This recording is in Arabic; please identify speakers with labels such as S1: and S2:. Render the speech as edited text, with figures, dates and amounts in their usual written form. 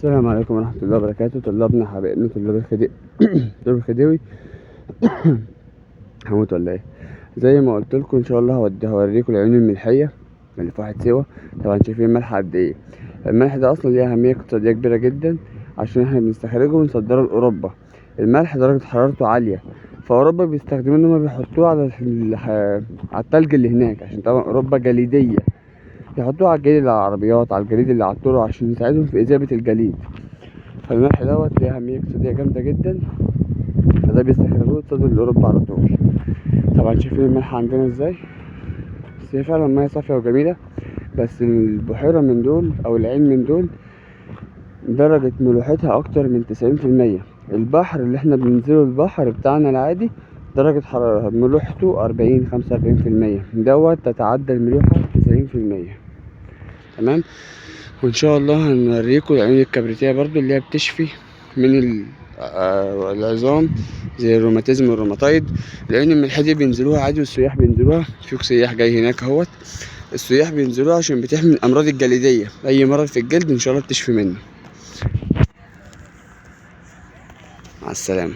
S1: السلام عليكم ورحمة الله وبركاته. طلابنا حبايبنا طلاب طلاب الخديوي. هموت ولا ايه؟ زي ما قلت لكم ان شاء الله هوريكم العيون الملحية اللي في واحد سوا. طبعا شايفين الملح قد ايه. الملح ده اصلا ليه اهمية اقتصادية كبيرة جدا، عشان احنا بنستخرجه ونصدره لاوروبا. الملح درجة حرارته عالية، فاوروبا بيستخدموه ان هم بيحطوه على التلج اللي هناك، عشان طبعا اوروبا جليدية. يحطوه على الجليد اللي على العربيات، على الجليد اللي على الطرق، عشان يساعدهم في إذابة الجليد. فالملح دوت ليه أهمية اقتصادية جامدة جدا، فده بيستخرجوه يتصدر لأوروبا على طول. طبعا شايفين الملح عندنا ازاي، بس هي فعلا مياه صافية وجميلة. بس البحيرة من دول أو العين من دول درجة ملوحتها أكتر من 90%. البحر اللي احنا بننزله، البحر بتاعنا العادي، درجة حرارة ملوحته 40-45%، دوت تتعدى الملوحة 90%. تمام. وان شاء الله هنوريكم العيون الكبريتية برضو، اللي هي بتشفي من العظام زي الروماتيزم والروماتايد. العيون الملحية دي بينزلوها عادي، والسياح بينزلوها. في سياح جاي هناك اهوت، السياح بينزلوها عشان بتحمي من الامراض الجليدية. اي مرض في الجلد ان شاء الله بتشفي منه. مع السلامة.